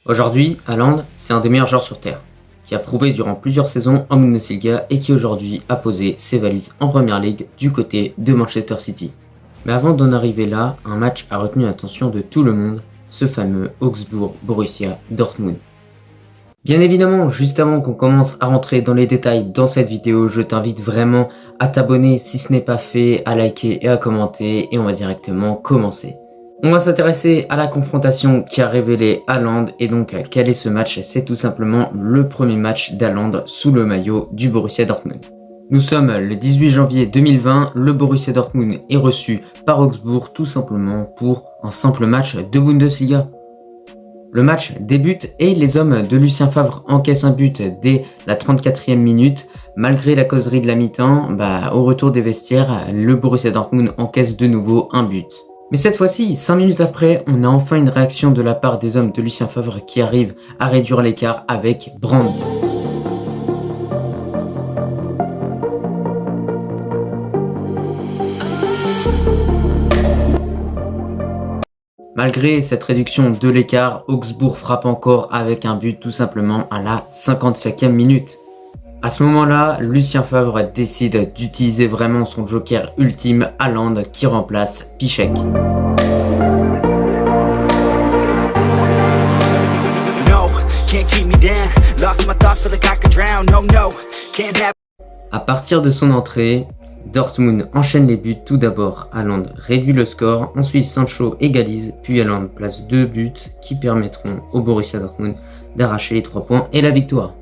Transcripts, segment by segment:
Aujourd'hui, Haaland, c'est un des meilleurs joueurs sur Terre, qui a prouvé durant plusieurs saisons en Bundesliga et qui aujourd'hui a posé ses valises en Premier League du côté de Manchester City. Mais avant d'en arriver là, un match a retenu l'attention de tout le monde, ce fameux Augsbourg-Borussia Dortmund. Bien évidemment, juste avant qu'on commence à rentrer dans les détails dans cette vidéo, je t'invite vraiment à t'abonner si ce n'est pas fait, à liker et à commenter, et on va directement commencer. On va s'intéresser à la confrontation qui a révélé Haaland, et donc quel est ce match? C'est tout simplement le premier match d'Haaland sous le maillot du Borussia Dortmund. Nous sommes le 18 janvier 2020, le Borussia Dortmund est reçu par Augsbourg tout simplement pour un simple match de Bundesliga. Le match débute et les hommes de Lucien Favre encaissent un but dès la 34e minute. Malgré la causerie de la mi-temps, au retour des vestiaires, le Borussia Dortmund encaisse de nouveau un but. Mais cette fois-ci, 5 minutes après, on a enfin une réaction de la part des hommes de Lucien Favre qui arrivent à réduire l'écart avec Brandt. Malgré cette réduction de l'écart, Augsbourg frappe encore avec un but tout simplement à la 55e minute. À ce moment-là, Lucien Favre décide d'utiliser vraiment son joker ultime, Haaland, qui remplace Piszczek. À partir de son entrée, Dortmund enchaîne les buts. Tout d'abord, Haaland réduit le score, ensuite Sancho égalise, puis Haaland place 2 buts qui permettront au Borussia Dortmund d'arracher les 3 points et la victoire.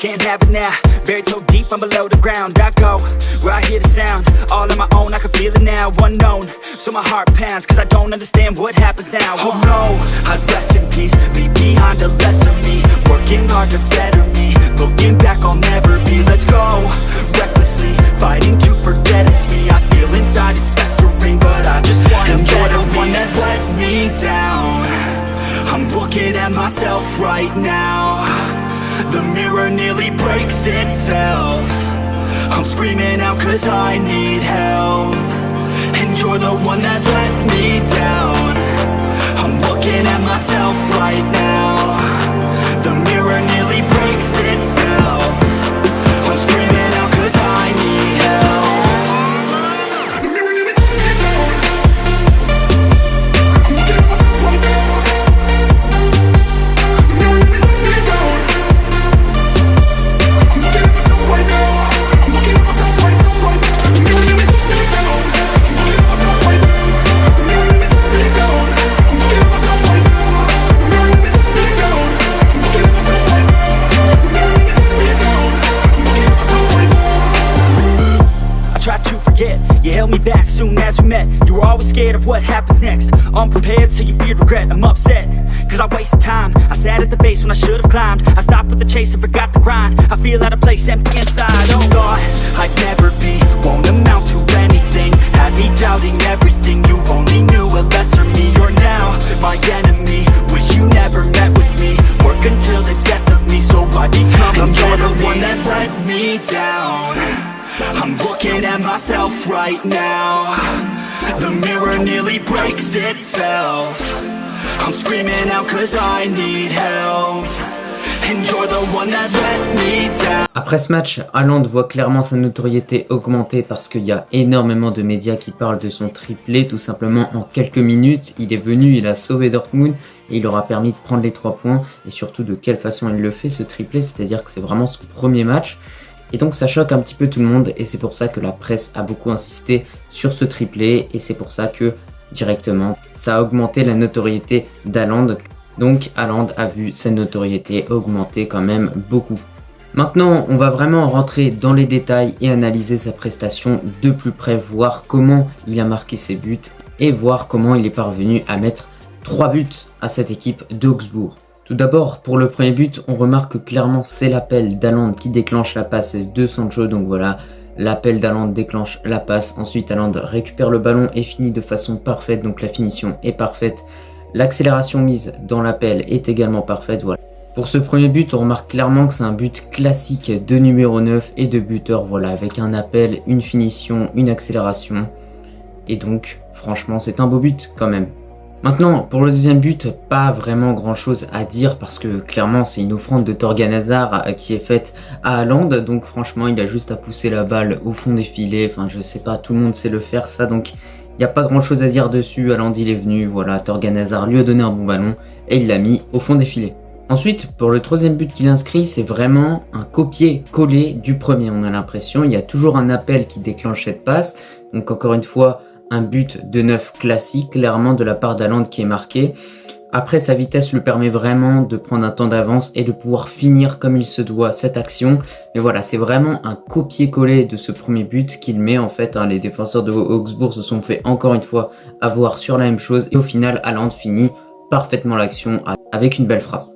Can't have it now, buried so deep I'm below the ground. I go, where I hear the sound, all on my own, I can feel it now, unknown. So my heart pounds, cause I don't understand what happens now. Oh no, I'd rest in peace, leave behind a lesser me. Working hard to better me, looking back I'll never be. Let's go, recklessly, fighting to forget it's me. I feel inside it's festering, but I just wanna get the one that let me down. I'm looking at myself right now. The mirror nearly breaks itself. I'm screaming out cause I need help. And you're the one that let me down. I'm looking at myself right now. The mirror nearly breaks itself. I'm screaming out cause I need help. You held me back soon as we met. You were always scared of what happens next. Unprepared, so you feared regret. I'm upset, cause I wasted time. I sat at the base when I should have climbed. I stopped with the chase and forgot the grind. I feel out of place, empty inside. Oh, thought I'd never be, won't amount to anything. Had me doubting everything. You only knew a lesser me. You're now my enemy. Wish you never met with me. Work until the death of me, so I become a better me. You're the one that let me down. I'm looking at myself right now. The mirror nearly breaks itself. I'm screaming out cause I need help. And you're the one that let me down. Après ce match, Haaland voit clairement sa notoriété augmenter parce qu'il y a énormément de médias qui parlent de son triplé. Tout simplement en quelques minutes, il est venu, il a sauvé Dortmund et il aura permis de prendre les 3 points. Et surtout de quelle façon il le fait ce triplé, c'est-à-dire que c'est vraiment son premier match. Et donc ça choque un petit peu tout le monde et c'est pour ça que la presse a beaucoup insisté sur ce triplé et c'est pour ça que directement ça a augmenté la notoriété d'Haaland. Donc Haaland a vu sa notoriété augmenter quand même beaucoup. Maintenant on va vraiment rentrer dans les détails et analyser sa prestation de plus près, voir comment il a marqué ses buts et voir comment il est parvenu à mettre 3 buts à cette équipe d'Augsbourg. Tout d'abord, pour le premier but, on remarque que clairement c'est l'appel d'Haaland qui déclenche la passe de Sancho. Donc voilà, l'appel d'Haaland déclenche la passe. Ensuite, Haaland récupère le ballon et finit de façon parfaite. Donc la finition est parfaite. L'accélération mise dans l'appel est également parfaite. Voilà. Pour ce premier but, on remarque clairement que c'est un but classique de numéro 9 et de buteur. Voilà, avec un appel, une finition, une accélération. Et donc, franchement, c'est un beau but quand même. Maintenant, pour le deuxième but, pas vraiment grand chose à dire parce que clairement c'est une offrande de Torgan Hazard qui est faite à Haaland, donc franchement il a juste à pousser la balle au fond des filets, enfin je sais pas, tout le monde sait le faire ça, donc il n'y a pas grand chose à dire dessus. Haaland il est venu, voilà, Torgan Hazard lui a donné un bon ballon et il l'a mis au fond des filets. Ensuite, pour le troisième but qu'il inscrit, c'est vraiment un copier-coller du premier, on a l'impression, il y a toujours un appel qui déclenche cette passe, donc encore une fois, un but de neuf classique, clairement de la part d'Haaland qui est marqué. Après, sa vitesse lui permet vraiment de prendre un temps d'avance et de pouvoir finir comme il se doit cette action. Mais voilà, c'est vraiment un copier-coller de ce premier but qu'il met en fait. Les défenseurs de Augsbourg se sont fait encore une fois avoir sur la même chose. Et au final, Haaland finit parfaitement l'action avec une belle frappe.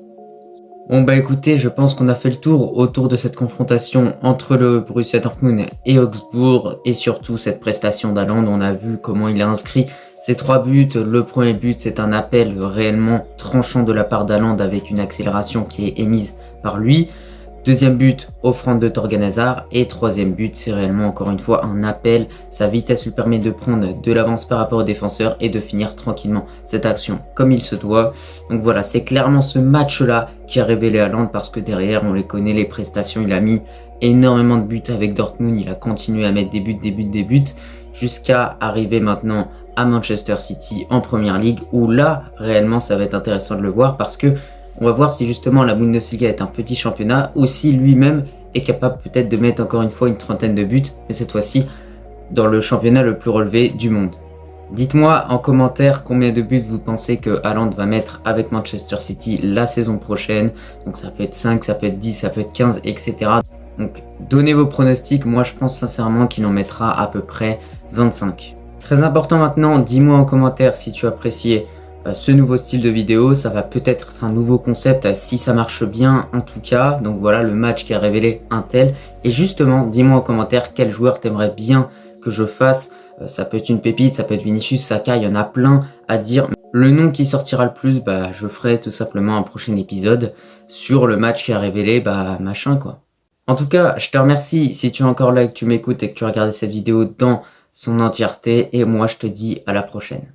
Bon bah écoutez, je pense qu'on a fait le tour autour de cette confrontation entre le Borussia Dortmund et Augsbourg et surtout cette prestation d'Haaland. On a vu comment il a inscrit ses 3 buts. Le premier but, c'est un appel réellement tranchant de la part d'Haaland avec une accélération qui est émise par lui. Deuxième but, offrande de Torgan Hazard. Et troisième but, c'est réellement encore une fois un appel. Sa vitesse lui permet de prendre de l'avance par rapport au défenseur et de finir tranquillement cette action comme il se doit. Donc voilà, c'est clairement ce match-là qui a révélé Haaland parce que derrière, on les connaît, les prestations. Il a mis énormément de buts avec Dortmund. Il a continué à mettre des buts jusqu'à arriver maintenant à Manchester City en Première Ligue où là, réellement, ça va être intéressant de le voir parce que on va voir si justement la Bundesliga est un petit championnat ou si lui-même est capable peut-être de mettre encore une fois une trentaine de buts, mais cette fois-ci dans le championnat le plus relevé du monde. Dites-moi en commentaire combien de buts vous pensez que Haaland va mettre avec Manchester City la saison prochaine. Donc ça peut être 5, ça peut être 10, ça peut être 15, etc. Donc donnez vos pronostics, moi je pense sincèrement qu'il en mettra à peu près 25. Très important maintenant, dis-moi en commentaire si tu appréciais ce nouveau style de vidéo. Ça va peut-être être un nouveau concept si ça marche bien en tout cas. Donc voilà le match qui a révélé un tel. Et justement, dis-moi en commentaire quel joueur t'aimerais bien que je fasse. Ça peut être une pépite, ça peut être Vinicius, Saka, il y en a plein à dire. Le nom qui sortira le plus, je ferai tout simplement un prochain épisode sur le match qui a révélé machin quoi. En tout cas, je te remercie si tu es encore là et que tu m'écoutes et que tu as regardé cette vidéo dans son entièreté. Et moi je te dis à la prochaine.